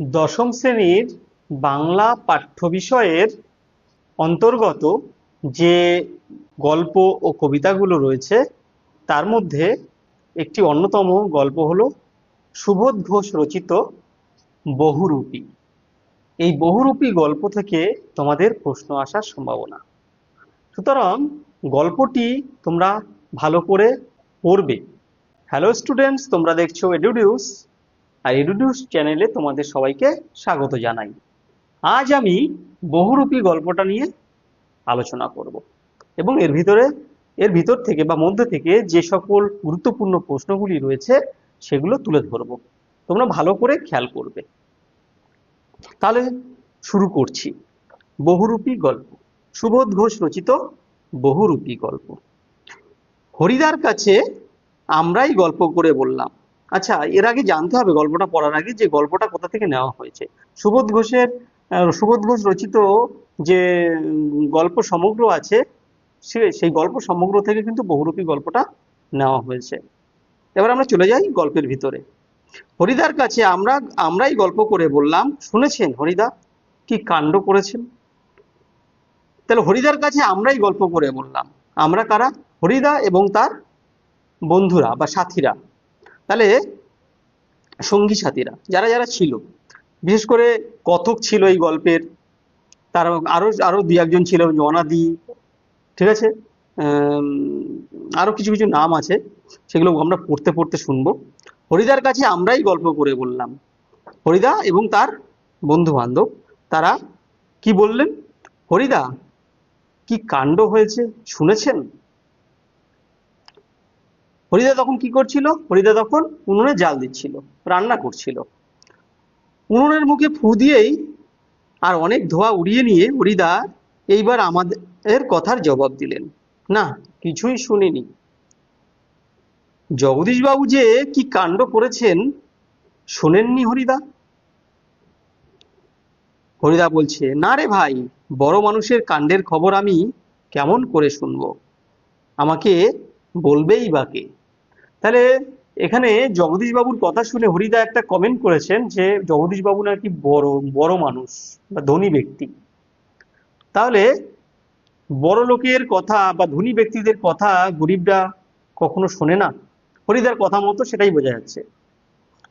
দশম শ্রেণীর বাংলা পাঠ্য বিষয়ের অন্তর্গত যে গল্প ও কবিতাগুলো রয়েছে তার মধ্যে একটি অন্যতম গল্প হলো সুবোধ ঘোষ রচিত বহুরূপী। এই বহুরূপী গল্প থেকে তোমাদের প্রশ্ন আসার সম্ভাবনা। সুতরাং গল্পটি তোমরা ভালো করে পড়বে। হ্যালো স্টুডেন্টস, তোমরা দেখছো এডুডিউস, আর এডুডিউস চ্যানেলে তোমাদের সবাইকে স্বাগত জানাই। আজ আমি বহুরূপী গল্পটা নিয়ে আলোচনা করব এবং এর ভিতর থেকে বা মধ্য থেকে যে সকল গুরুত্বপূর্ণ প্রশ্নগুলি রয়েছে সেগুলো তুলে ধরব। তোমরা ভালো করে খেয়াল করবে। তাহলে শুরু করছি। বহুরূপী গল্প, সুবোধ ঘোষ রচিত বহুরূপী গল্প। হরিদার কাছে আমরাই গল্প করে বললাম। আচ্ছা, এর আগে জানতে হবে গল্পটা পড়ার আগে যে গল্পটা কোথা থেকে নেওয়া হয়েছে। সুবোধ ঘোষ রচিত যে গল্প সমগ্র আছে সেই গল্প সমগ্র থেকে কিন্তু বহুরূপী গল্পটা নেওয়া হয়েছে। এবার আমরা চলে যাই গল্পের ভিতরে। হরিদার কাছে আমরাই গল্প করে বললাম, শুনেছেন হরিদা কি কাণ্ড করেছেন? তাহলে হরিদার কাছে আমরাই গল্প করে বললাম, আমরা কারা? হরিদা এবং তার বন্ধুরা বা সাথীরা, তাহলে সঙ্গী সাথীরা যারা যারা ছিল। বিশেষ করে কথক ছিল এই গল্পের, তার আরো আরো দুই একজন ছিল, অনাদি, ঠিক আছে, আরো কিছু কিছু নাম আছে, সেগুলো আমরা পড়তে পড়তে শুনবো। হরিদার কাছে আমরাই গল্প করে বললাম। হরিদা এবং তার বন্ধু বান্ধব তারা কি বললেন? হরিদা কি কাণ্ড হয়েছে শুনেছেন? হরিদা তখন কি করছিল? হরিদা তখন উনুনে জাল দিচ্ছিল, রান্না করছিল। উনুনের মুখে ফু দিয়েই আর অনেক ধোঁয়া উড়িয়ে নিয়ে হরিদা এইবার আমাদের কথার জবাব দিলেন, না কিছুই শুনিনি। জগদীশবাবু যে কি কাণ্ড করেছেন শোনেননি হরিদা? হরিদা বলছে, না রে ভাই, বড় মানুষের কাণ্ডের খবর আমি কেমন করে শুনবো, আমাকে বলবেই বা কে? তাহলে এখানে জগদীশবাবুর কথা শুনে হরিদা একটা কমেন্ট করেছেন যে জগদীশবাবু নাকি বড় বড় মানুষ বা ধনী ব্যক্তি। তাহলে বড় লোকের কথা বা ধনী ব্যক্তিদের কথা গরিবরা কখনো শোনে না। হরিদার কথা মতো সেটাই বোঝা যাচ্ছে,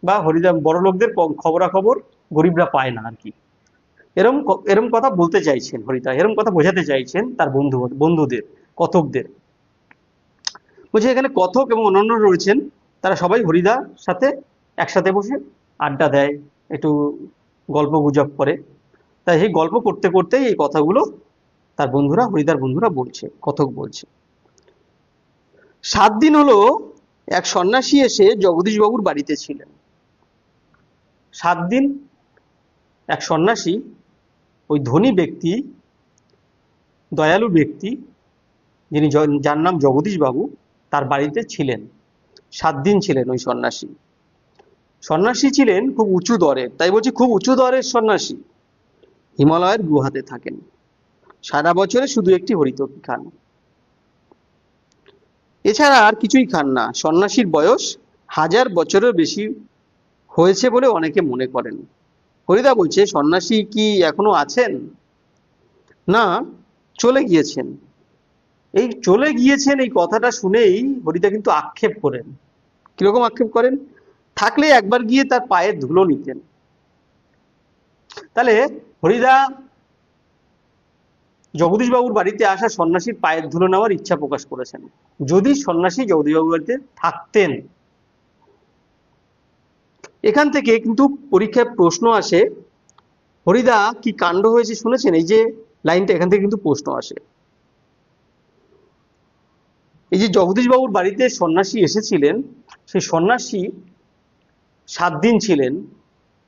বা হরিদা বড় লোকদের খবরাখবর গরিবরা পায় না আর কি, এরম এরম কথা বলতে চাইছেন হরিদা, এরম কথা বোঝাতে চাইছেন তার বন্ধুদের, কথকদের। বলছে এখানে কথক এবং অন্যান্য রয়েছেন, তারা সবাই হরিদার সাথে একসাথে বসে আড্ডা দেয়, একটু গল্প গুজব করে। তাই এই গল্প করতে করতেই এই কথাগুলো তার বন্ধুরা, হরিদার বন্ধুরা বলছে, কথক বলছে। 7 দিন হলো এক সন্ন্যাসী এসে জগদীশবাবুর বাড়িতে ছিলেন। 7 দিন এক সন্ন্যাসী, ওই ধনী ব্যক্তি, দয়ালু ব্যক্তি, যার নাম জগদীশবাবু, তার বাড়িতে ছিলেন। 7 দিন ছিলেন ওই সন্ন্যাসী। সন্ন্যাসী ছিলেন খুব উঁচু দরের, তাই বলছি খুব উঁচু দরের সন্ন্যাসী। হিমালয়ের গুহাতে থাকেন, সারা বছরে শুধু একটি হরিতকি খান, এছাড়া আর কিছুই খান না। সন্ন্যাসীর বয়স 1000 বছরের বেশি হয়েছে বলে অনেকে মনে করেন। হরিদা বলছে, সন্ন্যাসী কি এখনো আছেন? না, চলে গিয়েছেন। এই চলে গিয়েছেন এই কথাটা শুনেই হরিদা কিন্তু আক্ষেপ করেন। কিরকম আক্ষেপ করেন? থাকলে একবার গিয়ে তার পায়ের ধুলো নিতেন। তাহলে হরিদা জগদীশবাবুর বাড়িতে আসা সন্ন্যাসীর পায়ের ধুলো নেওয়ার ইচ্ছা প্রকাশ করেছেন, যদি সন্ন্যাসী জগদীশবাবুর বাড়িতে থাকতেন। এখান থেকে কিন্তু পরীক্ষায় প্রশ্ন আসে, হরিদা কি কাণ্ড হয়েছে শুনেছেন, এই যে লাইনটা, এখান থেকে কিন্তু প্রশ্ন আসে। এই যে জগদীশবাবুর বাড়িতে সন্ন্যাসী এসেছিলেন, সেই সন্ন্যাসী 7 দিন ছিলেন।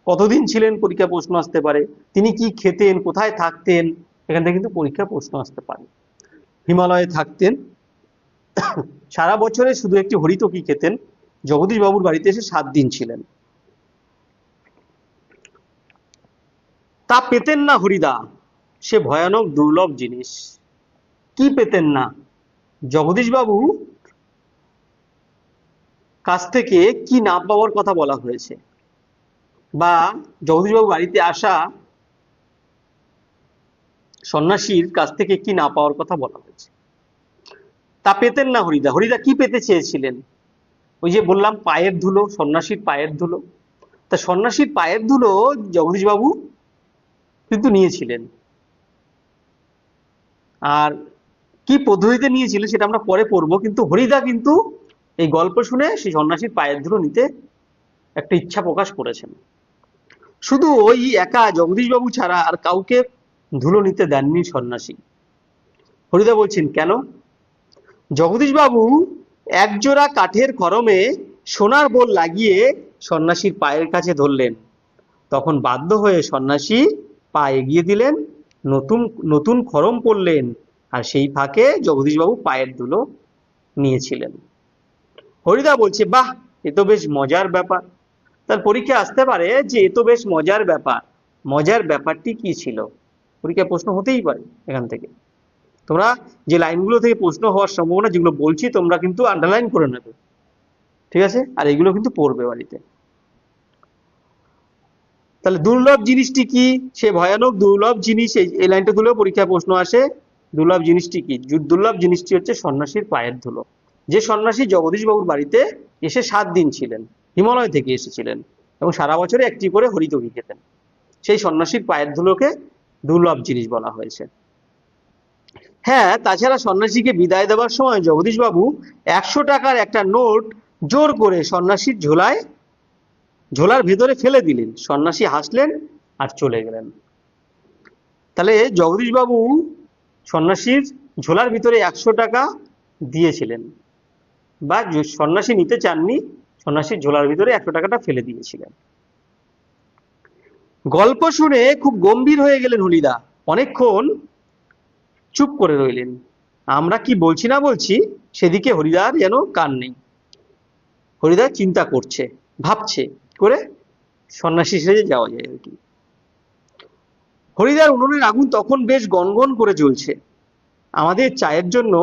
কতদিন ছিলেন পরীক্ষা প্রশ্ন আসতে পারে। তিনি কি খেতেন, কোথায় থাকতেন, এখান থেকে কিন্তু পরীক্ষা প্রশ্ন আসতে পারে। হিমালয়ে থাকতেন, সারা বছরে শুধু একটি হরিতকি খেতেন, জগদীশবাবুর বাড়িতে এসে 7 দিন ছিলেন। তা পেতেন না হরিদা, সে ভয়ানক দুর্লভ জিনিস। কি পেতেন না? জগদীশবাবু কাছ থেকে কি না পাওয়ার কথা বলা হয়েছে? বা জগদীশবাবু বাড়িতে আসা সন্ন্যাসীর কাছ থেকে কি না পাওয়ার কথা বলা হয়েছে। তা পেতেন না হরিদা। হরিদা কি পেতে চেয়েছিলেন? ওই যে বললাম পায়ের ধুলো, সন্ন্যাসীর পায়ের ধুলো। তা সন্ন্যাসীর পায়ের ধুলো জগদীশবাবু কিন্তু নিয়েছিলেন। আর কি পদ্ধতিতে নিয়েছিলেন সেটা আমরা পরে পড়বো, কিন্তু হরিদা কিন্তু এই গল্প শুনে সেই সন্ন্যাসীর পায়ের ধুলো নিতে একটা ইচ্ছা প্রকাশ করেছেন। শুধু ওই একা জগদীশবাবু ছাড়া আর কাউকে ধুলো নিতে দেননি সন্ন্যাসী। হরিদা বলছেন কেন? জগদীশবাবু একজোড়া কাঠের খড়মে সোনার বোল লাগিয়ে সন্ন্যাসীর পায়ের কাছে ধরলেন। তখন বাধ্য হয়ে সন্ন্যাসী পা এগিয়ে দিলেন, নতুন নতুন খড়ম পড়লেন, আর সেই ফাঁকে জগদীশবাবু পায়ের ধুলো নিয়েছিলেন। হরিদা বলছে, বাহ, এ তো বেশ মজার ব্যাপার। তার পরীক্ষা আসতে পারে যে এ তো বেশ মজার ব্যাপার, মজার ব্যাপারটি কি ছিল? পরীক্ষা প্রশ্ন হতেই পারে এখান থেকে। তোমরা যে লাইনগুলো থেকে প্রশ্ন হওয়ার সম্ভাবনা যেগুলো বলছি তোমরা কিন্তু আন্ডারলাইন করে নেবে, ঠিক আছে? আর এগুলো কিন্তু পড়বে বাড়িতে। তাহলে দুর্লভ জিনিসটি কি? সে ভয়ানক দুর্লভ জিনিস, এই লাইনটা তুলেও পরীক্ষায় প্রশ্ন আসে। দুর্লভ জিনিসটি কি? দুর্লভ জিনিসটি হচ্ছে সন্ন্যাসীর পায়ের ধুলো। যে সন্ন্যাসী জগদীশবাবুর বাড়িতে এসে 7 দিন ছিলেন, হিমালয় থেকে এসেছিলেন এবং সারা বছরে একটি করে হরিতকি খেতেন, সেই সন্ন্যাসীর পায়ের ধুলোকে দুর্লভ জিনিস বলা হয়েছে। হ্যাঁ, তাছাড়া সন্ন্যাসীকে বিদায় দেওয়ার সময় জগদীশবাবু 100 টাকার একটা নোট জোর করে সন্ন্যাসীর ঝোলার ভেতরে ফেলে দিলেন। সন্ন্যাসী হাসলেন আর চলে গেলেন। তাহলে জগদীশবাবু সন্ন্যাসীর ঝোলার ভিতরে 100 টাকা দিয়েছিলেন, বা সন্ন্যাসী নিতে চাননি, সন্ন্যাসীর ঝোলার ভিতরে 100 টাকাটা ফেলে দিয়েছিলেন। গল্প শুনে খুব গম্ভীর হয়ে গেলেন হরিদা। অনেকক্ষণ চুপ করে রইলেন। আমরা কি বলছি না বলছি সেদিকে হরিদার যেন কান নেই। হরিদা চিন্তা করছে, ভাবছে করে সন্ন্যাসী সেজে যাওয়া যায় আর কি। হরিদার উনুনের আগুন তখন বেশ গনগন করে জ্বলছে। আমাদের চায়ের জন্য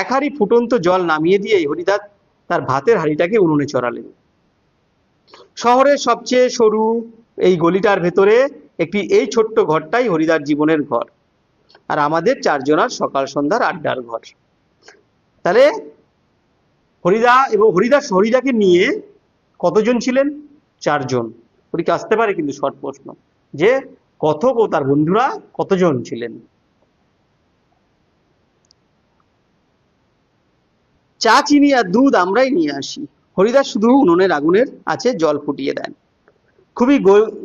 1 হাঁড়ি ফুটন্ত জল নামিয়ে দিয়ে হরিদা তার ভাতের হাঁড়িটাকে উনুনে চড়ালেন। শহরের সবচেয়ে সরু এই গলিটার ভেতরে এই ছোট্ট ঘরটাই হরিদার জীবনের ঘর, আর আমাদের 4 জনার সকাল সন্ধ্যার আড্ডার ঘর। তাহলে হরিদাকে নিয়ে কতজন ছিলেন? 4 জন। পরীক্ষা আসতে পারে কিন্তু শর্ট প্রশ্ন, যে কথক ও তার বন্ধুরা কতজন ছিলেন। চা, চিনি আর দুধ আমরাই নিয়ে আসি। হরিদা শুধু উনুনের আগুনের আছে জল ফুটিয়ে দেন। খুবই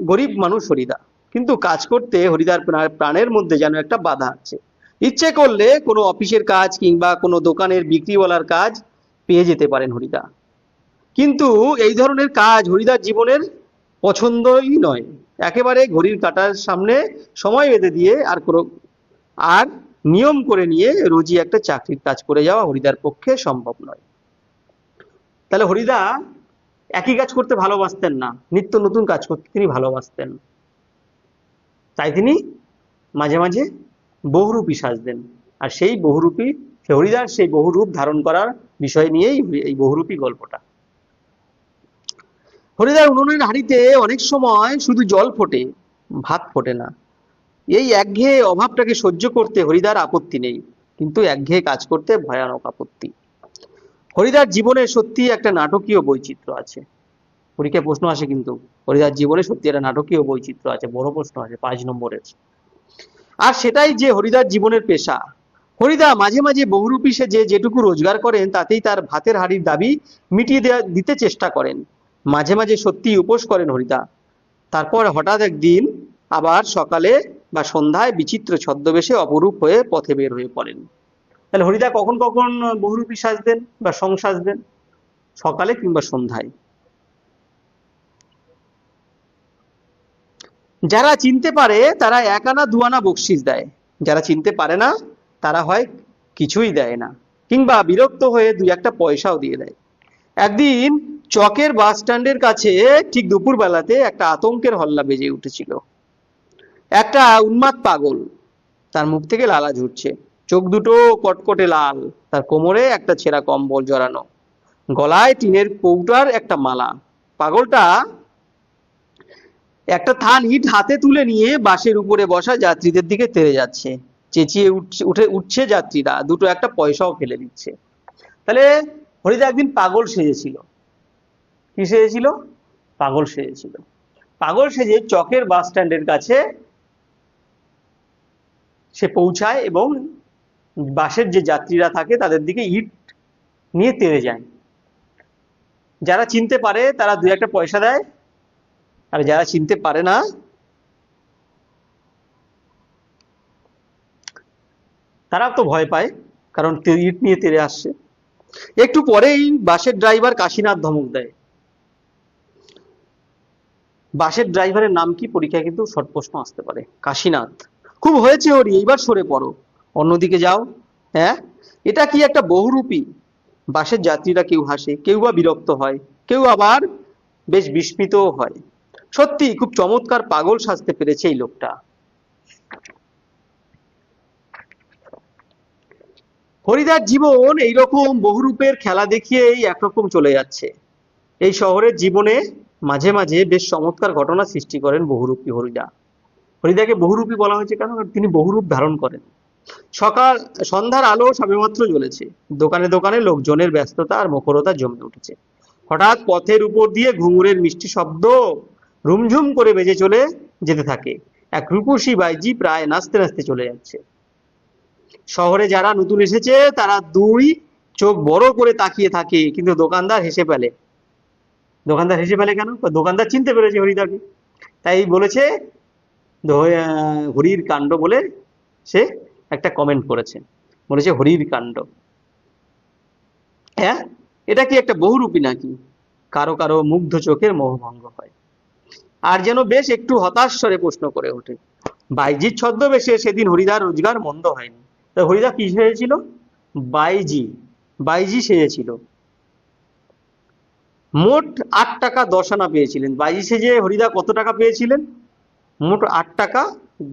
গরিব মানুষ হরিদা, কিন্তু কাজ করতে হরিদার প্রাণের মধ্যে যেন একটা বাধা আছে। ইচ্ছে করলে কোনো অফিসের কাজ কিংবা কোনো দোকানের বিক্রিওয়ালার কাজ পেয়ে যেতে পারেন হরিদা, কিন্তু এই ধরনের কাজ হরিদার জীবনের পছন্দই নয়। একেবারে ঘড়ির কাঁটার সামনে সময় বেঁধে দিয়ে আর নিয়ম করে নিয়ে রোজই একটা চাকরির কাজ করে যাওয়া হরিদার পক্ষে সম্ভব নয়। তাহলে হরিদা একই কাজ করতে ভালোবাসতেন না, নিত্য নতুন কাজ করতে তিনি ভালোবাসতেন। তাই তিনি মাঝে মাঝে বহুরূপী সাজতেন, আর হরিদার সেই বহুরূপ ধারণ করার বিষয় নিয়েই এই বহুরূপী গল্পটা। হরিদার উনুনের হাঁড়িতে অনেক সময় শুধু জল ফোটে, ভাত ফোটে না। এই একঘেয়ে অভাবটাকে সহ্য করতে হরিদার আপত্তি নেই, কিন্তু একঘেয়ে কাজ করতে ভয়ানক আপত্তি। হরিদার জীবনে সত্যি একটা নাটকীয় বৈচিত্র্য আছে। পরীক্ষায় প্রশ্ন আসে কিন্তু, হরিদার জীবনে সত্যি একটা নাটকীয় বৈচিত্র্য আছে, বড় প্রশ্ন আছে 5 নম্বরের। আর সেটাই যে হরিদার জীবনের পেশা। হরিদা মাঝে মাঝে বহুরূপী সেজে যেটুকু রোজগার করেন তাতেই তার ভাতের হাঁড়ির দাবি মিটিয়ে দিতে চেষ্টা করেন। মাঝে মাঝে সত্যি উপোস করেন হরিদা। তারপর হঠাৎ একদিন আবার সকালে বা সন্ধ্যায় বিচিত্র ছদ্মবেশে অপরূপ হয়ে পথে বের হয়ে পড়েন। তাহলে হরিদা কখন কখন বহুরূপী সাজতেন বা সাজতেন? সকালে কিংবা সন্ধ্যায়। যারা চিনতে পারে তারা 1 আনা 2 আনা বকশিস দেয়, যারা চিনতে পারে না তারা হয় কিছুই দেয় না, কিংবা বিরক্ত হয়ে 2-1 পয়সাও দিয়ে দেয়। একদিন চকের বাস স্ট্যান্ডের কাছে ঠিক দুপুর বেলাতে একটা আতঙ্কের হল্লা বেজে উঠেছিল। একটা উন্মাদ পাগল, তার মুখ থেকে লালা ঝরছে, চোখ দুটো কটকটে লাল, তার কোমরে একটা ছেঁড়া কম্বল জড়ানো, গলায় টিনের কৌটার একটা মালা। পাগলটা একটা থান ইট হাতে তুলে নিয়ে বাসের উপরে বসা যাত্রীদের দিকে তেড়ে যাচ্ছে। চেঁচিয়ে উঠছে যাত্রীরা, দুটো একটা পয়সাও ফেলে দিচ্ছে। তাহলে হরিদা একদিন পাগল সেজেছিল। কি সেজেছিল? পাগল সেজেছিল। পাগল সেজে চকের বাস স্ট্যান্ডের কাছে সে পৌঁছায় এবং বাসের যে যাত্রীরা থাকে তাদের দিকে ইট নিয়ে তেড়ে যায়। যারা চিনতে পারে তারা দুই একটা পয়সা দেয়, আর যারা চিনতে পারে না তারা তো ভয় পায়, কারণ ইট নিয়ে তেড়ে আসছে। একটু পরেই বাসের ড্রাইভার কাশীনাথ ধমক দেয়। বাসের ড্রাইভারের নাম কি? পরীক্ষায় কিন্তু শর্ট প্রশ্ন আসতে পারে। কাশীনাথ। খুব হয়েছে হরি, এইবার সরে পড়ো, অন্যদিকে যাও। হ্যাঁ, এটা কি একটা বহুরূপী? বাসের যাত্রীরা কেউ হাসে, কেউ বা বিরক্ত হয়, কেউ আবার বেশ বিস্মিতও হয়। সত্যি খুব চমৎকার পাগল সাজতে পেরেছে এই লোকটা। হরিদার জীবন এইরকম বহুরূপের খেলা দেখিয়েই একরকম চলে যাচ্ছে। এই শহরের জীবনে মাঝে মাঝে বেশ চমৎকার ঘটনা সৃষ্টি করেন বহুরূপী হরিদা। হরিদাকে বহুরূপী বলা হয়েছে কেন? কারণ তিনি বহুরূপ ধারণ করেন। সন্ধ্যার আলো সবেমাত্র জ্বলেছে। দোকানে দোকানে লোকজনের ব্যস্ততা আর মুখরতা জমে উঠেছে। হঠাৎ পথের উপর দিয়ে ঘুঙুরের মিষ্টি শব্দ রুমঝুম করে বেজে চলে যেতে থাকে। এক রূপসী বাইজি প্রায় নাচতে নাচতে চলে যাচ্ছে। শহরে যারা নতুন এসেছে তারা দুই চোখ বড় করে তাকিয়ে থাকে, কিন্তু দোকানদার হেসে ফেলে। দোকানদার হেসে ফেলে কেন? দোকানদার চিনতে পেরেছে হরিদাকে, তাই বলেছে হরির কাণ্ড বলে সে একটা কমেন্ট করেছে, বলেছে হরির কাণ্ড। হ্যাঁ, এটা কি একটা বহুরূপী নাকি? কারো কারো মুগ্ধ চোখের মোহভঙ্গ হয়, আর যেন বেশ একটু হতাশ স্বরে প্রশ্ন করে ওঠে। বাইজির ছদ্মবেশে সেদিন হরিদার রোজগার মন্দ হয়নি। তা হরিদা কি সেজেছিল? বাইজি। বাইজি সেজেছিল। মোট ৮ টাকা ১০ আনা পেয়েছিলেন। বাইজি সেজে হরিদা কত টাকা পেয়েছিলেন? মোট ৮ টাকা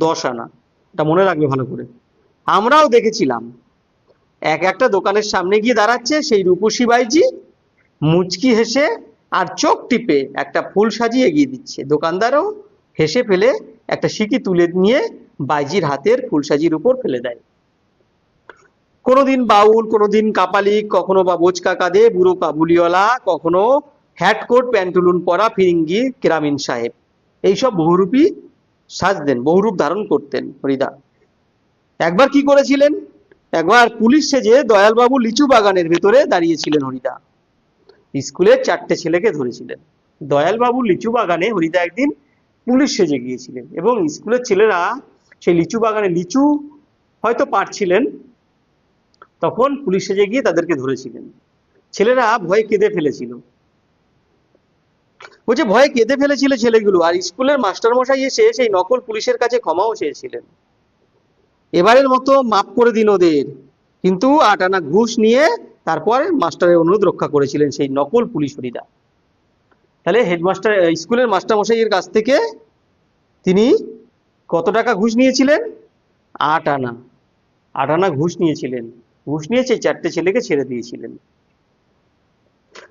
১০ আনা। এটা মনে রাখবে ভালো করে। আমরাও দেখেছিলাম, একটা দোকানের সামনে গিয়ে দাঁড়াচ্ছে সেই রূপসী বাইজি, মুচকি হেসে আর চোখ টিপে একটা ফুল সাজিয়ে এগিয়ে দিচ্ছে। দোকানদারও হেসে ফেলে একটা সিকি তুলে নিয়ে বাইজির হাতের ফুল সাজির উপর ফেলে দেয়। কোনোদিন বাউল, কোনোদিন কাপালিক, কখনো বা বোচকা কাঁধে বুড়ো কাবুলিওয়ালা, কখনো হ্যাটকোট প্যান্টুলুন পরা ফিরিঙ্গি কেরামিন সাহেব, এইসব বহুরূপী সাজতেন, বহুরূপ ধারণ করতেন হরিদা। একবার কি করেছিলেন? একবার পুলিশ সেজে দয়ালবাবু লিচু বাগানের ভেতরে দাঁড়িয়েছিলেন হরিদা। স্কুলের 4টে ছেলেকে ধরেছিলেন। দয়ালবাবু লিচু বাগানে হরিদা একদিন পুলিশ সেজে গিয়েছিলেন এবং স্কুলের ছেলেরা সেই লিচু বাগানে লিচু হয়তো পাড়ছিলেন, তখন পুলিশ সেজে গিয়ে তাদেরকে ধরেছিলেন। ছেলেরা ভয়ে কেঁদে ফেলেছিল। বলছে ভয়ে কেঁদে ফেলেছিল ছেলেগুলো, আর স্কুলের মাস্টারমশাই এসে সেই নকল পুলিশের কাছে ক্ষমাও চেয়েছিলেন। এবারের মতো মাফ করে দিন ওদের, কিন্তু ৮ আনা ঘুষ নিয়ে তারপর মাস্টারের অনুরোধ রক্ষা করেছিলেন সেই নকল পুলিশ হরিদা। তাহলে হেডমাস্টার, স্কুলের মাস্টারমশাইয়ের কাছ থেকে তিনি কত টাকা ঘুষ নিয়েছিলেন? ৮ আনা। ৮ আনা ঘুষ নিয়েছিলেন। ঘুষ নিয়ে সেই 4টে ছেলেকে ছেড়ে দিয়েছিলেন।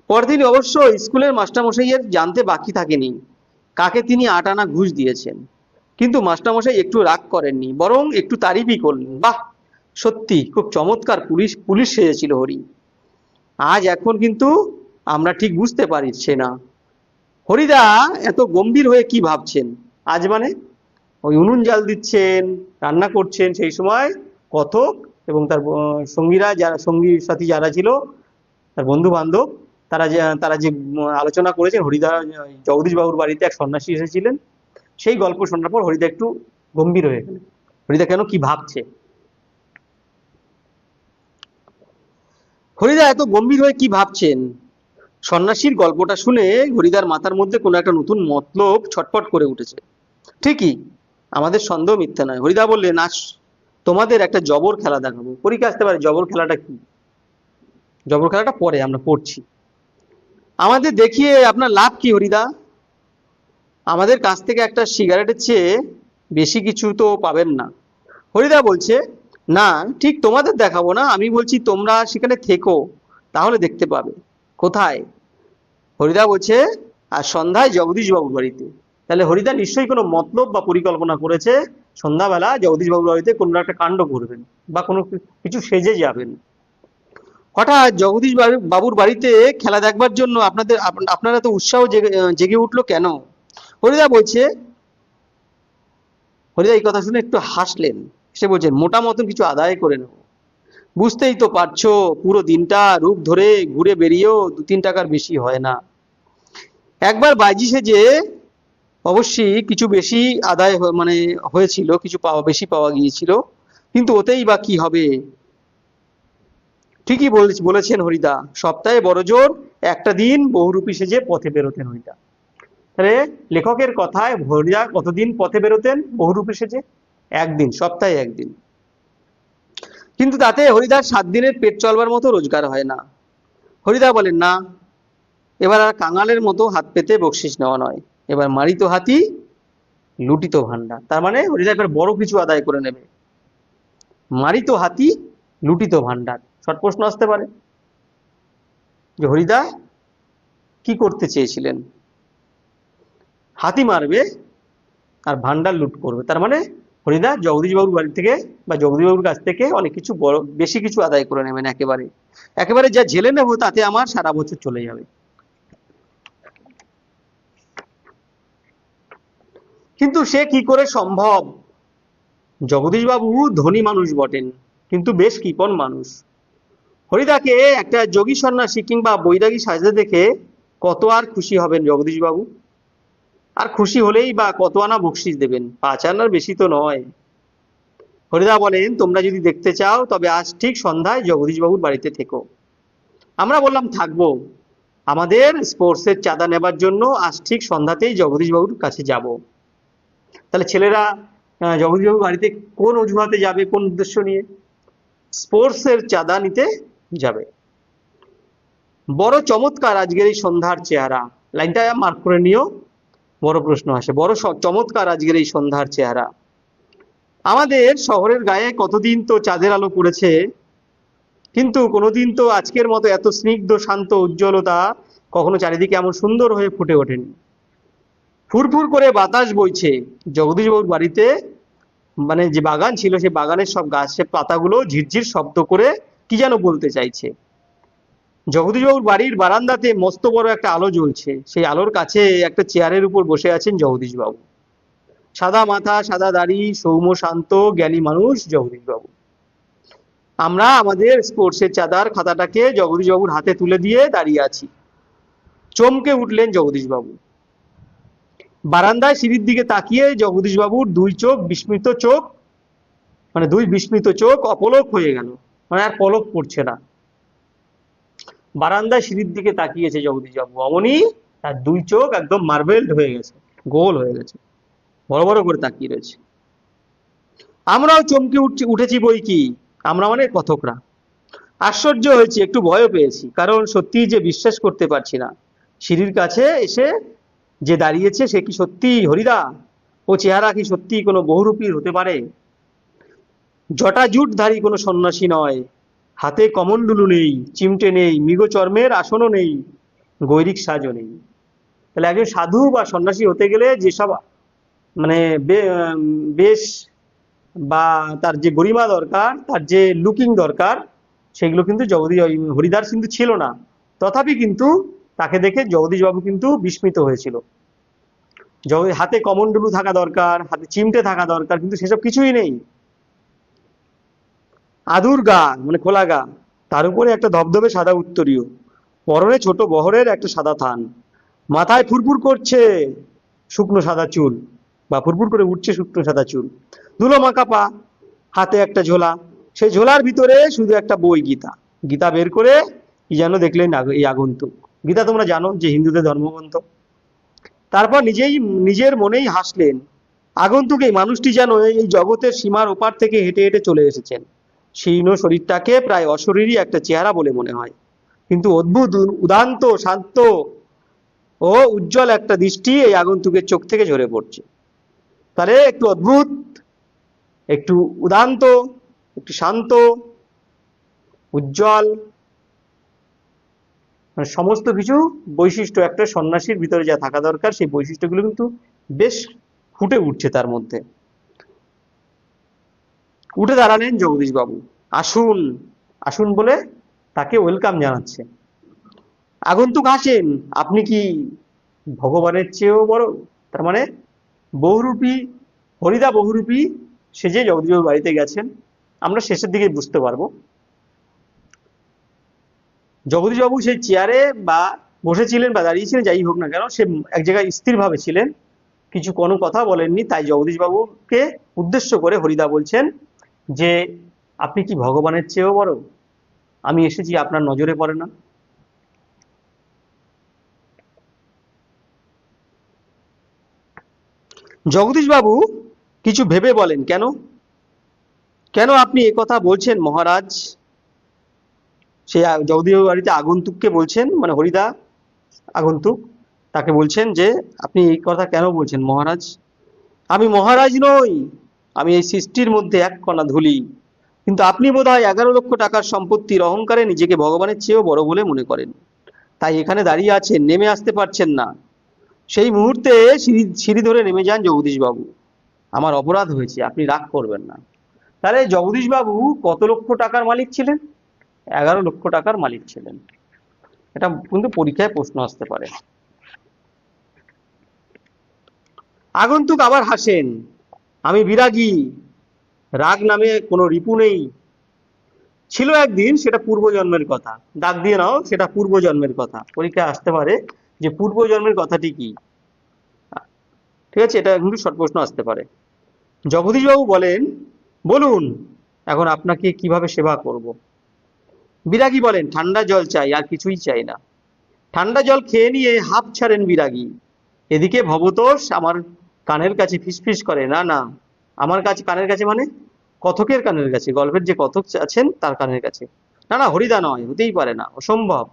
পরদিন অবশ্য স্কুলের মাস্টারমশাইয়ের জানতে বাকি থাকেনি কাকে তিনি ৮ আনা ঘুষ দিয়েছেন, কিন্তু মাস্টারমশাই একটু রাগ করেননি, বরং একটু তারিফই করলেন। বাহ, সত্যি খুব চমৎকার পুলিশ সেজেছিল হরি। আজ এখন কিন্তু আমরা ঠিক বুঝতে পারছি না হরিদা এত গম্ভীর হয়ে কি ভাবছেন। আজ মানে ওই উনুন জাল দিচ্ছেন, রান্না করছেন, সেই সময় কথক এবং তার সঙ্গীরা, যারা সঙ্গী সাথী যারা ছিল, তার বন্ধু বান্ধব, তারা যে আলোচনা করেছেন হরিদা জগদীশ বাবুর বাড়িতে এক সন্ন্যাসী এসেছিলেন, সেই গল্প শোনার পর হরিদা একটু গম্ভীর হয়ে গেলেন। হরিদা কেন কি ভাবছে? হরিদা এত গম্ভীর হয়ে কি ভাবছেন? সন্ন্যাসীর গল্পটা শুনে হরিদার মাথার মধ্যে কোনো একটা নতুন মতলব ছটফট করে উঠেছে। ঠিকই, আমাদের সন্দেহ মিথ্যা নয়। হরিদা বললেন, আজ তোমাদের একটা জবর খেলা দেখাবো। পরীক্ষা আসতে পারে, জবর খেলাটা কি? জবর খেলাটা পরে আমরা পড়ছি। আমাদের দেখিয়ে আপনার লাভ কি হরিদা? আমাদের কাছ থেকে একটা সিগারেটের চেয়ে বেশি কিছু তো পাবেন না। হরিদা বলছে, না, ঠিক তোমাদের দেখাবো না, আমি বলছি তোমরা সেখানে থেকো, তাহলে দেখতে পাবে। কোথায়? হরিদা বলছে, আর সন্ধ্যায় জগদীশ বাবুর বাড়িতে। তাহলে হরিদা নিশ্চয়ই কোনো মতলব বা পরিকল্পনা করেছে সন্ধ্যাবেলা জগদীশবাবুর বাড়িতে কোনো একটা কাণ্ড করবেন বা কোনো কিছু সেজে যাবেন। হঠাৎ জগদীশ বাবুর বাড়িতে খেলা দেখবার জন্য আপনারা তো উৎসাহ জেগে উঠলো কেন? হরিদা বলছে, হরিদা এই কথা শুনে একটু হাসলেন। সে বলছেন, মোটা মতন কিছু আদায় করে নেব। বুঝতেই তো পারছো, পুরো দিনটা রূপ ধরে ঘুরে বেরিয়েও 2-3 টাকার বেশি হয় না। একবার বাইজি সেজে অবশ্যই কিছু বেশি আদায় মানে হয়েছিল, কিছু বেশি পাওয়া গিয়েছিল, কিন্তু ওতেই বা কি হবে? ঠিকই বলেছেন হরিদা, সপ্তাহে বড় জোর একটা দিন বহুরূপী সেজে পথে বেরোতেন হরিদা। তাহলে লেখকের কথায় হরিদা কতদিন পথে বেরোতেন বহুরূপী সেজে? একদিন, সপ্তাহে একদিন। কিন্তু তাতে হরিদার 7 দিনের পেট চলবার মতো রোজগার হয় না। হরিদা বলেন, না, এবার আর কাঙালের মতো হাত পেতে বকশিস নেওয়া নয়, এবার মারিত হাতি লুটিত ভান্ডার। তার মানে হরিদা এবার বড় কিছু আদায় করে নেবে। মারিত হাতি লুটিত ভান্ডার। শর্ট প্রশ্ন আসতে পারে যে হরিদা কি করতে চেয়েছিলেন? হাতি মারবে আর ভান্ডার লুট করবে। তার মানে হরিদা জগদীশবাবুর বাড়ি থেকে বা জগদীশবাবুর কাছ থেকে অনেক কিছু বেশি কিছু আদায় করে নেবেন। একেবারে একেবারে যা ঝেলে নেবো তাতে আমার সারা বছর চলে যাবে। কিন্তু সে কি করে সম্ভব? জগদীশবাবু ধনী মানুষ বটেন, কিন্তু বেশ কৃপণ মানুষ। হরিদাকে একটা যোগী সন্ন্যাসী কিংবা বৈরাগী সাজতে দেখে কত আর খুশি হবেন জগদীশবাবু? আর খুশি হলেই বা কত আনা বকশিস দেবেন? 5 আনার বেশি তো নয়। হরিদা বলেন, তোমরা যদি দেখতে চাও তবে আজ ঠিক সন্ধ্যায় জগদীশবাবুর বাড়িতে থেকো। আমরা বললাম, থাকবো। আমাদের স্পোর্টসের চাঁদা নেবার জন্য আজ ঠিক সন্ধ্যাতেই জগদীশবাবুর কাছে যাব। তাহলে ছেলেরা জগদীশবাবুর বাড়িতে কোন অজুহাতে যাবে, কোন উদ্দেশ্য নিয়ে? স্পোর্টসের চাঁদা নিতে যাবে। বড় চমৎকার আজকের এই সন্ধ্যার চেহারা। লাইনটা মার্ক করে নিও, বড় প্রশ্ন আসে। বড় চমৎকার আজকের এই সন্ধ্যার চেহারা। আমাদের শহরের গায়ে কতদিন তো চাঁদের আলো পড়েছে, কিন্তু কোনোদিন তো আজকের মতো এত স্নিগ্ধ শান্ত উজ্জ্বলতা কখনো চারিদিকে এমন সুন্দর হয়ে ফুটে ওঠেনি। ফুরফুর করে বাতাস বইছে। জগদীশবাবুর বাড়িতে মানে যে বাগান ছিল, সেই বাগানের সব গাছের পাতাগুলো ঝিরঝির শব্দ করে কি যেন বলতে চাইছে। জগদীশবাবুর বাড়ির বারান্দাতে মস্ত বড় একটা আলো জ্বলছে। সেই আলোর কাছে একটা চেয়ারের উপর বসে আছেন জগদীশবাবু। সাদা মাথা, সাদা দাড়ি, সৌম্য শান্ত জ্ঞানী মানুষ জগদীশবাবু। আমরা আমাদের স্পোর্টসের চাঁদার খাতাটাকে জগদীশবাবুর হাতে তুলে দিয়ে দাঁড়িয়ে আছি। চমকে উঠলেন জগদীশবাবু। বারান্দায় সিঁড়ির দিকে তাকিয়ে জগদীশবাবুর দুই বিস্মিত চোখ অপলক হয়ে গেল, মানে আর পলক পড়ছে না। বারান্দায় সিঁড়ির দিকে তাকিয়েছে জগদীশবাবু, অমনি তার দুই চোখ একদম মার্বেলড হয়ে গেছে, গোল হয়ে গেছে, বড় বড় করে তাকিয়ে রয়েছে। আমরাও চমকে উঠেছি বই কি, আমরা মানে কথকরা। আশ্চর্য হয়েছি, একটু ভয়ও পেয়েছি, কারণ সত্যি যে বিশ্বাস করতে পারছি না। সিঁড়ির কাছে এসে যে দাঁড়িয়েছে সে কি সত্যি হরিদা? ও চেহারা কি সত্যি কোনো বহুরূপীর হতে পারে? জটাজুটধারী কোনো সন্ন্যাসী নয়, হাতে কমণ্ডলু নেই, চিমটে নেই, মৃগ চর্মের আসনও নেই, গৈরিক সাজও নেই। তাহলে একজন সাধু বা সন্ন্যাসী হতে গেলে যেসব মানে বেশ বা তার যে গরিমা দরকার, তার যে লুকিং দরকার, সেগুলো কিন্তু হরিদার কিন্তু ছিল না। তথাপি কিন্তু তাকে দেখে জগদীশবাবু কিন্তু বিস্মিত হয়েছিল। হাতে কমণ্ডলু থাকা দরকার, হাতে চিমটে থাকা দরকার, কিন্তু সেসব কিছুই নেই। আদুর গা মানে খোলা গা, তার উপরে একটা ধবধবে সাদা উত্তরীয়, পরনে ছোট বহরের একটা সাদা থান, মাথায় ফুরফুর করছে শুকনো সাদা চুল বা ফুরফুর করে উঠছে শুকনো সাদা চুল, ধুলো মাখা পা, হাতে একটা ঝোলা, সেই ঝোলার ভিতরে শুধু একটা বই, গীতা। গীতা বের করে কি যেন দেখলেন এই আগন্তুক। গীতা তোমরা জানো যে হিন্দুদের ধর্মগ্রন্থ। তারপর নিজের মনেই হাসলেন। আগন্তুক এই মানুষটি যেন এই জগতের সীমার ওপার থেকে হেঁটে হেঁটে চলে এসেছেন। শীর্ণ শরীরটাকে প্রায় অশরীরী একটা চেহারা বলে মনে হয়, কিন্তু অদ্ভুত উদান্ত শান্ত ও উজ্জ্বল একটা দৃষ্টি এই আগন্তুকের চোখ থেকে ঝরে পড়ছে। তাহলে একটু অদ্ভুত, একটু উদান্ত, একটু শান্ত, উজ্জ্বল, মানে সমস্ত কিছু বৈশিষ্ট্য একটা সন্ন্যাসীর ভিতরে যা থাকা দরকার, সেই বৈশিষ্ট্যগুলো কিন্তু বেশ ফুটে উঠছে তার মধ্যে। উঠে দাঁড়ালেন জগদীশবাবু। আসুন, আসুন বলে তাকে ওয়েলকাম জানাচ্ছে। আগন্তুক হাসেন, আপনি কি ভগবানের চেয়েও বড়? তার মানে বহুরূপী, হরিদা বহুরূপী সেজে জগদীশবাবুর বাড়িতে গেছেন। আমরা শেষের দিকে বুঝতে পারবো। জগদীশবাবু সেই চেয়ারে বা বসেছিলেন বা দাঁড়িয়েছিলেন, যাই হোক না কেন, সে এক জায়গায় স্থিরভাবে ছিলেন, কিছু কোনো কথা বলেননি। তাই জগদীশবাবুকে উদ্দেশ্য করে হরিদা বলছেন যে আপনি কি ভগবানের চেয়েও বড়? আমি এসেছি, আপনার নজরে পড়ে না? জগদীশবাবু কিছু ভেবে বলেন, কেন কেন আপনি কথা বলছেন মহারাজ? সে জগদীশবাবুর বাড়িতে আগন্তুককে বলছেন, মানে হরিদা আগন্তুক, তাকে বলছেন যে আপনি এই কথা কেন বলছেন মহারাজ? আমি মহারাজ নই, আমি এই সৃষ্টির মধ্যে এক কণা ধুলি, কিন্তু আপনি বোধহয় 11 লক্ষ টাকার সম্পত্তির অহংকারে নিজেকে ভগবানের চেয়েও বড় বলে মনে করেন, তাই এখানে দাঁড়িয়ে আছেন, নেমে আসতে পারছেন না। সেই মুহূর্তে সিঁড়ি সিঁড়ি ধরে নেমে যান জগদীশবাবু। আমার অপরাধ হয়েছে, আপনি রাগ করবেন না। তাহলে জগদীশবাবু কত লক্ষ টাকার মালিক ছিলেন? 11 লক্ষ টাকার মালিক ছিলেন। এটা কিন্তু পরীক্ষায় প্রশ্ন আসতে পারে। আগন্তুক আবার হাসেন, আমি বিরাগী, রাগ নামে কোনো রিপু নেই। ছিল একদিন, সেটা পূর্বজন্মের কথা। দাগ দিয়ে নাও, সেটা পূর্বজন্মের কথা। পরীক্ষায় আসতে পারে যে পূর্বজন্মের কথাটি কি। ঠিক আছে, এটা কিন্তু শর্ট প্রশ্ন আসতে পারে। জগদীশবাবু বলেন, বলুন এখন আপনাকে কিভাবে সেবা করব? বিরাগী বলেন, ঠান্ডা জল চাই, আর কিছুই চাই না। ঠান্ডা জল খেয়ে নিয়ে হাঁপ ছাড়েন বিরাগী। এদিকে ভবতোষ আমার কানের কাছে ফিসফিস করে, না না, আমার কাছে কানের কাছে মানে কথকের কানের কাছে, গল্পের যে কথক আছেন তার কানের কাছে। না না, হরিদা নয়, হতেই পারে না, অসম্ভব,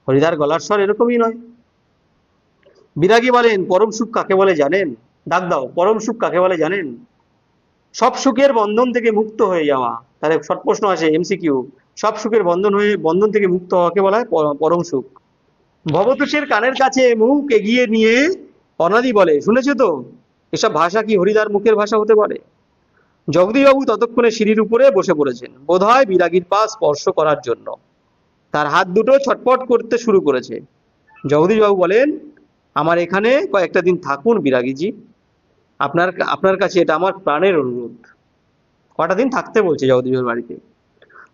হরিদার গলার স্বর এরকমই নয়। বিরাগী বলেন, পরম সুখ কাকে বলে জানেন? ডাক দাও, পরম সুখ কাকে বলে জানেন? সব সুখের বন্ধন থেকে মুক্ত হয়ে যাওয়া। তাহলে শর্ট প্রশ্ন আসে, এমসিকিউ। সব সুখের বন্ধন থেকে মুক্ত হওয়াকে বলা হয় পরম সুখ। ভবতোষের কানের কাছে মুখ এগিয়ে নিয়ে অনাদি বলে, শুনেছো তো? এসব ভাষা কি হরিদার মুখের ভাষা হতে পারে? জগদীশবাবু ততক্ষণে সিঁড়ির উপরে বসে পড়েছেন, বোধহয় বিরাগীর পা স্পর্শ করার জন্য। তার হাত দুটো ছটফট করতে শুরু করেছে। জগদীশবাবু বলেন, আমার এখানে কয়েকটা দিন থাকুন বিরাগীজি, আপনার আপনার কাছে এটা আমার প্রাণের অনুরোধ। কটা দিন থাকতে বলছে জগদীশবাবুর বাড়িতে।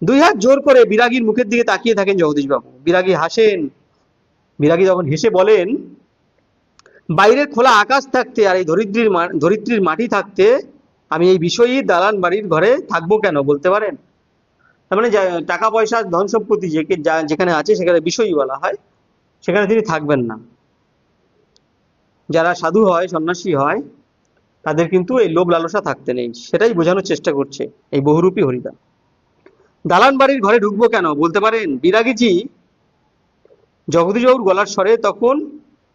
দুই হাত জোর করে বিরাগীর মুখের দিকে তাকিয়ে থাকেন জগদীশবাবু। বিরাগী হাসেন। বিরাগী যখন হেসে বলেন, বাইরের খোলা আকাশ থাকতে আর এই ধরিত্রীর মাটি থাকতে আমি এই বিষয়ী দালান বাড়ির ঘরে থাকবো কেন, বলতে পারেন? তার মানে টাকা পয়সা ধন সম্পত্তি যেখানে আছে সেখানে বিষয়ী বলা হয়, সেখানে তিনি থাকবেন না। যারা সাধু হয়, সন্ন্যাসী হয়, তাদের কিন্তু এই লোভ লালসা থাকতে নেই, সেটাই বোঝানোর চেষ্টা করছে এই বহুরূপী হরিদা। দালান বাড়ির ঘরে ঢুকবো কেন, বলতে পারেন? বিরাগীজি, জগদীশবাবুর গলার স্বরে তখন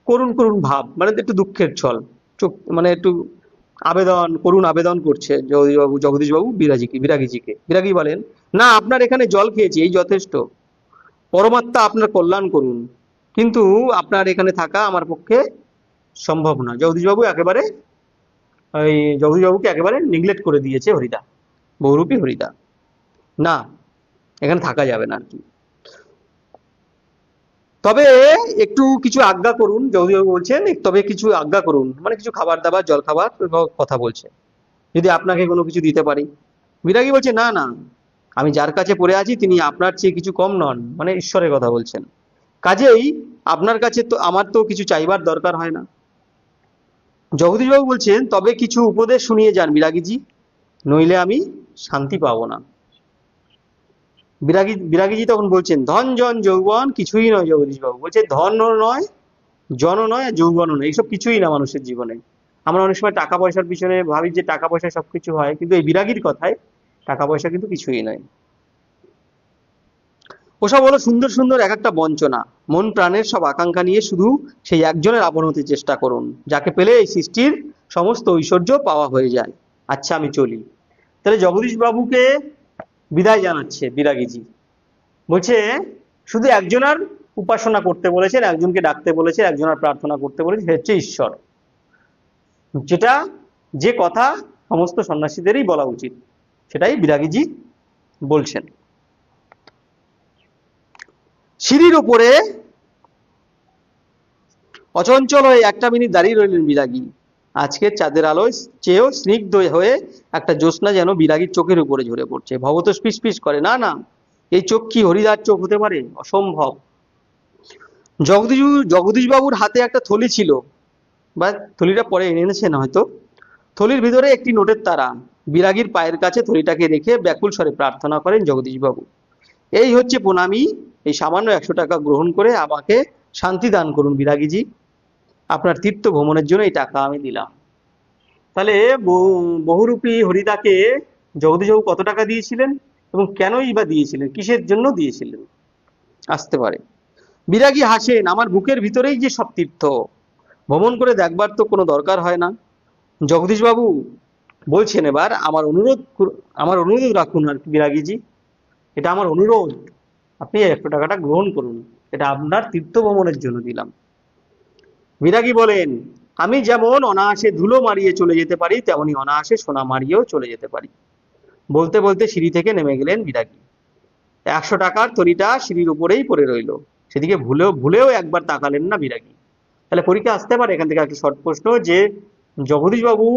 করুণ করুণ ভাব, মানে একটু দুঃখের ছল, চোখ মানে একটু আবেদন, করুণ আবেদন করছে জগদীশবাবু বিরাগীজিকে। বিরাগী বলেন, না, আপনার এখানে জল খেয়েছি, এই যথেষ্ট। পরমাত্মা আপনার কল্যাণ করুন, কিন্তু আপনার এখানে থাকা আমার পক্ষে সম্ভব না। জগদীশবাবুকে একেবারে নিগলেক্ট করে দিয়েছে হরিদা, বহুরূপী হরিদা। না, এখানে থাকা যাবে না আর কি। তবে একটু কিছু আজ্ঞা করুন, জগদীশবাবু বলছেন, তবে কিছু আজ্ঞা করুন, মানে কিছু খাবার দাবার, জল খাবার কথা বলছে, যদি আপনাকে কোনো কিছু দিতে পারি। বিরাগী বলছে, না না, আমি যার কাছে পড়ে আছি তিনি আপনার চেয়ে কিছু কম নন, মানে ঈশ্বরের কথা বলছেন, কাজেই আপনার কাছে তো আমার তো কিছু চাইবার দরকার হয় না। জগদীশবাবু বলছেন, তবে কিছু উপদেশ শুনিয়ে যান বিরাগীজি, নইলে আমি শান্তি পাবো না। বিরাগীজি তখন বলছেন, ধন জন যৌবন কিছুই নয়। জগদীশবাবু বলছে, ধনও নয়, জনও নয়, যৌবনও নয়, এইসব কিছুই না মানুষের জীবনে। আমরা অনেক সময় টাকা পয়সার পিছনে ভাবি যে টাকা পয়সা সবকিছু হয়, কিন্তু এই বিরাগীর কথায় টাকা পয়সা কিন্তু কিছুই নয়। ওসব হলো সুন্দর সুন্দর এক একটা বঞ্চনা। মন প্রাণের সব আকাঙ্ক্ষা নিয়ে শুধু সেই একজনের আপন হতে চেষ্টা করুন, যাকে পেলে এই সৃষ্টির সমস্ত ঐশ্বর্য পাওয়া হয়ে যায়। আচ্ছা, আমি চলি। তাহলে জগদীশ বাবুকে বিদায় জানাচ্ছে বিরাগীজি। বলছে, শুধু একজনের উপাসনা করতে বলেছেন, একজনকে ডাকতে বলেছে, একজনের প্রার্থনা করতে বলেছে, সে হচ্ছে ঈশ্বর। যেটা যে কথা সমস্ত সন্ন্যাসীদেরই বলা উচিত, সেটাই বিরাগীজি বলছেন। সিঁড়ির উপরে অচঞ্চল হয়ে একটা মিনিট দাঁড়িয়ে রইলেন বিরাগী। আজকের চাঁদের আলোয় চেয়েও স্নিগ্ধ হয়ে একটা জ্যোৎস্না যেন বিরাগীর চোখের উপরে ঝরে পড়ছে। ভবতোষ ফিসফিস করে, না না, এই চোখ কি হরিদার চোখ হতে পারে? অসম্ভব। জগদীশ বাবুর হাতে একটা থলি ছিল, বা থলিটা পরে এনে এনেছেন হয়তো। থলির ভিতরে একটি নোটের তারা। বিরাগীর পায়ের কাছে থলিটাকে রেখে ব্যাকুল স্বরে প্রার্থনা করেন জগদীশ বাবু, এই হচ্ছে প্রণামী, এই সামান্য 100 টাকা গ্রহণ করে আমাকে শান্তি দান করুন বিরাগীজি। আপনার তীর্থ ভ্রমণের জন্য এই টাকা আমি দিলাম। তাহলে বহুরূপী হরিদাকে জগদীশবাবু কত টাকা দিয়েছিলেন এবং কেনই বা দিয়েছিলেন, কিসের জন্য দিয়েছিলেন? আসতে পারে। বিরাগী হাসেন, আমার বুকের ভিতরেই যে সব তীর্থ, ভ্রমণ করে দেখবার তো কোনো দরকার হয় না। জগদীশবাবু বলছেন, এবার আমার অনুরোধ রাখুন আর কি বিরাগীজি, এটা আমার অনুরোধ, আপনি 100 টাকাটা গ্রহণ করুন, এটা আপনার তীর্থ ভ্রমণের জন্য দিলাম। বিরাগী বলেন, আমি যেমন অনায়াসে ধুলো মারিয়ে চলে যেতে পারি, তেমনি অনায়াসে সোনা মারিয়েও চলে যেতে পারি। বলতে বলতে সিঁড়ি থেকে নেমে গেলেন বিরাগী। 100 টাকার থলিটা সিঁড়ির উপরেই পড়ে রইল, সেদিকে ভুলেও একবার তাকালেন না বিরাগী। তাহলে পরীক্ষা আসতে পারে এখান থেকে একটা শর্ট প্রশ্ন, যে জগদীশবাবু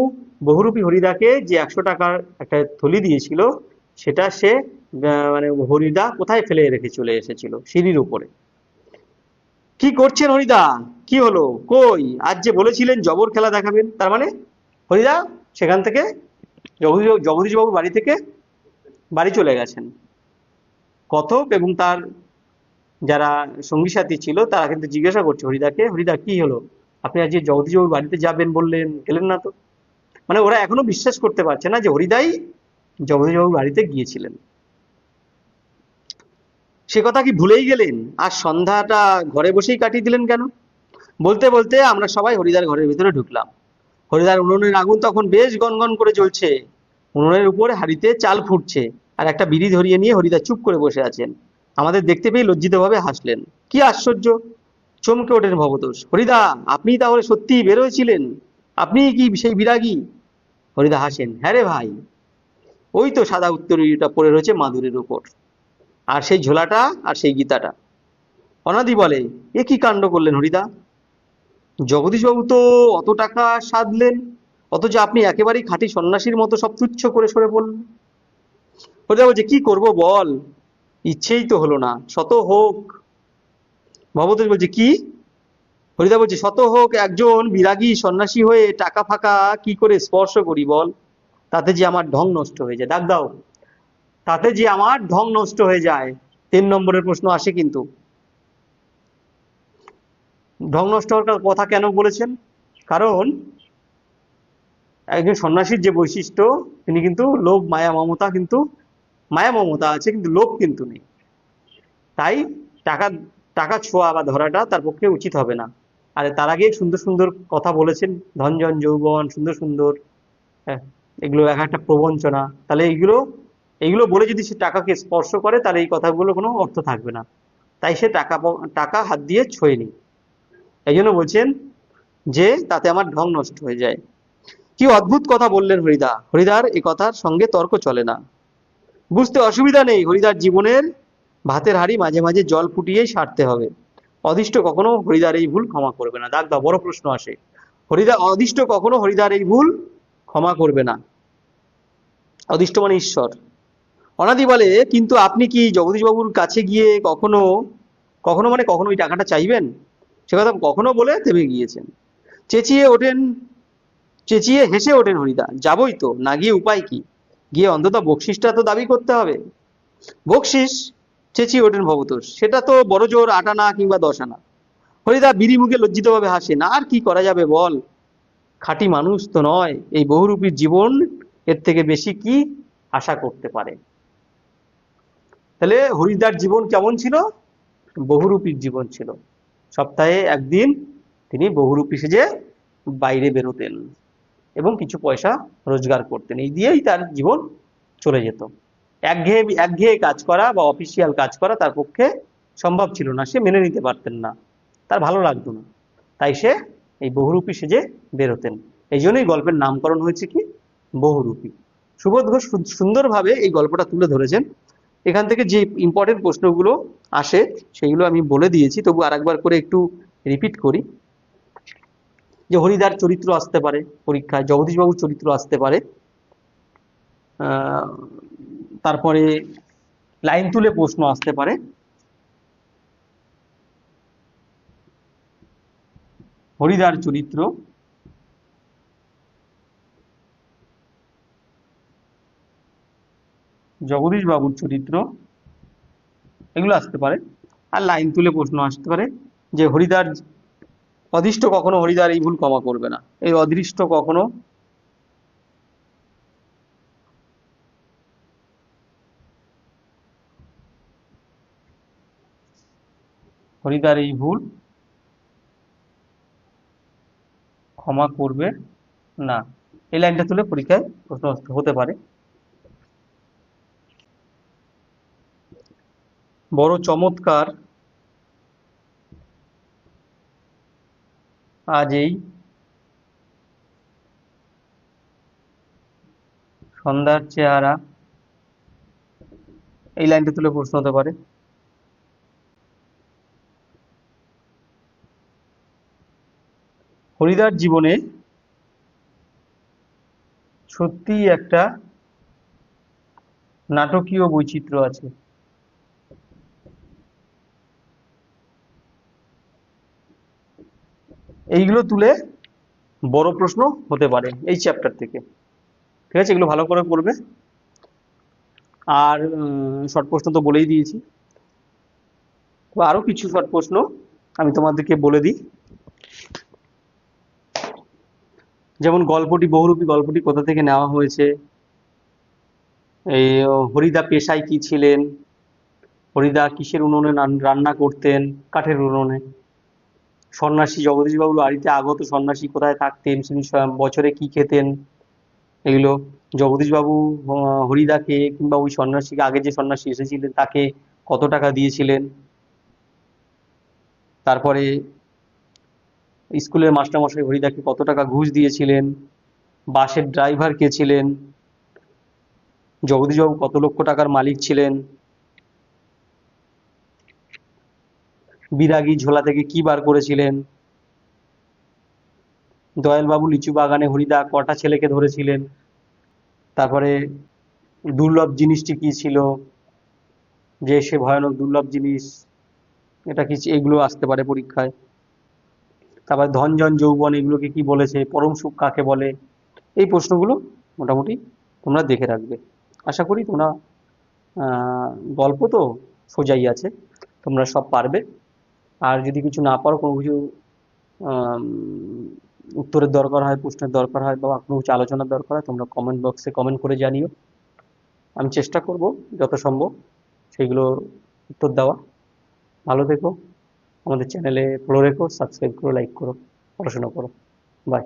বহুরূপী হরিদাকে যে 100 টাকার একটা থলি দিয়েছিল, সেটা সে মানে হরিদা কোথায় ফেলে রেখে চলে এসেছিল? সিঁড়ির উপরে। কি করছেন হরিদা? কি হলো? কই, আজ যে বলেছিলেন জবর খেলা দেখাবেন, তার মানে হরিদা সেখান থেকে জগদীশবাবুর বাড়ি থেকে বাড়ি চলে গেছেন। কথক এবং তার যারা সঙ্গী সাথী ছিল তারা কিন্তু জিজ্ঞাসা করছে হরিদাকে, হরিদা কি হলো, আপনি আজ যে জগদীশবাবুর বাড়িতে যাবেন বললেন, গেলেন না তো? মানে ওরা এখনো বিশ্বাস করতে পারছে না যে হরিদাই জগদীশবাবুর বাড়িতে গিয়েছিলেন। সে কথা কি ভুলেই গেলেন? আর সন্ধ্যাটা ঘরে বসেই কাটিয়ে দিলেন কেন? বলতে বলতে আমরা সবাই হরিদার ঘরের ভিতরে ঢুকলাম। হরিদার উনুনের আগুন তখন বেশ গনগন করে জ্বলছে। উনুনের উপরে হাঁড়িতে চাল ফুটছে, আর একটা বিড়ি ধরিয়ে নিয়ে হরিদা চুপ করে বসে আছেন। আমাদের দেখতে পেয়ে লজ্জিতভাবে হাসলেন। কি আশ্চর্য! চমকে ওঠেন ভবতোষ। হরিদা, আপনি তাহলে সত্যিই বের হয়েছিলেন? আপনি কি সেই বিরাগী? হরিদা হাসেন। হ্যাঁ রে ভাই, ওই তো সাদা উত্তরীয়টা পড়ে রয়েছে মাদুরের উপর, আর সেই ঝোলাটা আর সেই গীতাটা। অনাদি বলে, এ কি কাণ্ড করলেন হরিদা? জগদীশবাবু তো অত টাকা সাধলেন, অথচ আপনি একেবারেই খাঁটি সন্ন্যাসীর মতো সব তুচ্ছ করে সরে পড়লেন। হরিদা বলছে, কি করব বল, ইচ্ছেই তো হলো না, শত হোক। ভবতোষ বলছে, কি? হরিদা বলছে, শত হোক, একজন বিরাগী সন্ন্যাসী হয়ে টাকা ফাঁকা কি করে স্পর্শ করি বল, তাতে যে আমার ঢং নষ্ট হয়ে যায়। ডাক দাও, তাতে যে আমার ঢং নষ্ট হয়ে যায়। 3 নম্বরের প্রশ্ন আসে কিন্তু। ঢং নষ্ট হওয়ার কথা কেন বলেছেন? কারণ একজন সন্ন্যাসীর যে বৈশিষ্ট্য, তিনি কিন্তু লোভ মায়া মমতা, কিন্তু মায়া মমতা আছে কিন্তু লোভ কিন্তু নেই। তাই টাকা টাকা ছোঁয়া বা ধরাটা তার পক্ষে উচিত হবে না। আর তার আগে সুন্দর সুন্দর কথা বলেছেন, ধনজন যৌবন, সুন্দর সুন্দর, হ্যাঁ, এগুলো এক একটা প্রবঞ্চনা। তাহলে এইগুলো এইগুলো বলে যদি সে টাকাকে স্পর্শ করে, তাহলে এই কথাগুলো কোনো অর্থ থাকবে না। তাই সে টাকা হাত দিয়ে ছোঁয়নি। এই জন্য বলছেন যে তাতে আমার ঢং নষ্ট হয়ে যায়। কি অদ্ভুত কথা বললেন হরিদা! হরিদার এ কথার সঙ্গে তর্ক চলে না। বুঝতে অসুবিধা নেই, হরিদার জীবনের ভাতের হাঁড়ি মাঝে মাঝে জল ফুটিয়েই সারতে হবে। অদিষ্ট কখনো হরিদার এই ভুল ক্ষমা করবে না। দাগ দাও, বড় প্রশ্ন আসে। অদিষ্ট কখনো হরিদার এই ভুল ক্ষমা করবে না। অদিষ্ট মানে ঈশ্বর। অনাদি বলে, কিন্তু আপনি কি জগদীশবাবুর কাছে গিয়ে কখনো কখনো মানে কখনো ওই টাকাটা চাইবেন? সে কথা কখনো বলে থেমে গিয়েছেন। চেঁচিয়ে ওঠেন, চেঁচিয়ে হেসে ওঠেন হরিদা। যাবই তো, না গিয়ে উপায় কি? গিয়ে অন্তত বকশিসটা তো দাবি করতে হবে। বকশিস? চেঁচিয়ে ওঠেন ভবতোষ। সেটা তো বড় জোর 8 আনা কিংবা 10 আনা। হরিদা বিড়ি মুখে লজ্জিতভাবে হাসেন। আর কি করা যাবে বল, খাঁটি মানুষ তো নয়, এই বহুরূপীর জীবন এর থেকে বেশি কি আশা করতে পারে? তাহলে হরিদার জীবন কেমন ছিল? বহুরূপীর জীবন ছিল। সপ্তাহে একদিন তিনি বহুরূপী সেজে বাইরে বেরোতেন এবং কিছু পয়সা রোজগার করতেন, এই দিয়েই তার জীবন চলে যেত। একঘেয়ে কাজ করা বা অফিসিয়াল কাজ করা তার পক্ষে সম্ভব ছিল না, সে মেনে নিতে পারতেন না, তার ভালো লাগতো না। তাই সে এই বহুরূপী সেজে বেরোতেন। এই জন্যই গল্পের নামকরণ হয়েছে কি বহুরূপী। সুবোধ ঘোষ সুন্দরভাবে এই গল্পটা তুলে ধরেছেন। এখান থেকে যে ইম্পর্টেন্ট প্রশ্নগুলো আসে সেগুলো আমি বলে দিয়েছি, তবু আরেকবার করে একটু রিপিট করি। যে হরিদার চরিত্র আসতে পারে পরীক্ষায়, জগদীশবাবুর চরিত্র আসতে পারে, তারপরে লাইন তুলে প্রশ্ন আসতে পারে, হরিদার চরিত্র, জগদীশবাবুর চরিত্র, এগুলো আসতে পারে। আর লাইন তুলে প্রশ্ন আসতে পারে যে হরিদার অদৃষ্ট কখনো হরিদার এই ভুল ক্ষমা করবে না, এই অদৃষ্ট কখনো হরিদার এই ভুল ক্ষমা করবে না, এই লাইনটা তুলে পরীক্ষায় প্রশ্ন হতে পারে। বড় চমৎকার আজ এই সন্ধ্যার চেহারা, এই লাইনটা তুলে প্রশ্ন হতে পারে। হরিদার জীবনে সত্যিই একটা নাটকীয় বৈচিত্র্য আছে, এইগুলো তুলে বড় প্রশ্ন হতে পারে এই চ্যাপ্টার থেকে। ঠিক আছে, এগুলো ভালো করে পড়বে। আর শর্ট প্রশ্ন তো বলেই দিয়েছি, তো আরো কিছু শর্ট প্রশ্ন আমি তোমাদেরকে বলে দিই। যেমন গল্পটি বহুরূপী গল্পটি কোথা থেকে নেওয়া হয়েছে, এই হরিদা পেশায় কি ছিলেন, হরিদা কিসের উনুনে রান্না করতেন, কাঠের উনুনে, সন্ন্যাসী জগদীশবাবুর বাড়িতে আগত সন্ন্যাসী কোথায় থাকতেন, তিনি বছরে কি খেতেন, এগুলো জগদীশবাবু হরিদাকে কিংবা ওই সন্ন্যাসীকে, আগে যে সন্ন্যাসী এসেছিলেন তাকে কত টাকা দিয়েছিলেন, তারপরে স্কুলের মাস্টারমশাই হরিদাকে কত টাকা ঘুষ দিয়েছিলেন, বাসের ড্রাইভার কে ছিলেন, জগদীশবাবু কত লক্ষ টাকার মালিক ছিলেন, বিরাগী ঝোলা থেকে কি বার করেছিলেন, দয়ালবাবু লিচু বাগানে হরিদা কটা ছেলেকে ধরেছিলেন, তারপরে দুর্লভ জিনিসটি কি ছিল, যে সে ভয়ানক দুর্লভ জিনিস এটা কি, এগুলো আসতে পারে পরীক্ষায়। তারপর ধন জন যৌবন এগুলোকে কি বলেছে, পরম সুখ কাকে বলে, এই প্রশ্নগুলো মোটামুটি তোমরা দেখে রাখবে। আশা করি তোমরা গল্প তো সোজাই আছে, তোমরা সব পারবে। আর যদি কিছু না পারো, কোনো কিছু উত্তরের দরকার হয়, প্রশ্নের দরকার হয়, বা কোনো কিছু আলোচনার দরকার হয়, তোমরা কমেন্ট বক্সে কমেন্ট করে জানিও। আমি চেষ্টা করব যত সম্ভব সেইগুলো উত্তর দেওয়া। ভালো থেকো, আমাদের চ্যানেলে ফলো রেখো, সাবস্ক্রাইব করো, লাইক করো, পড়াশোনা করো। বাই।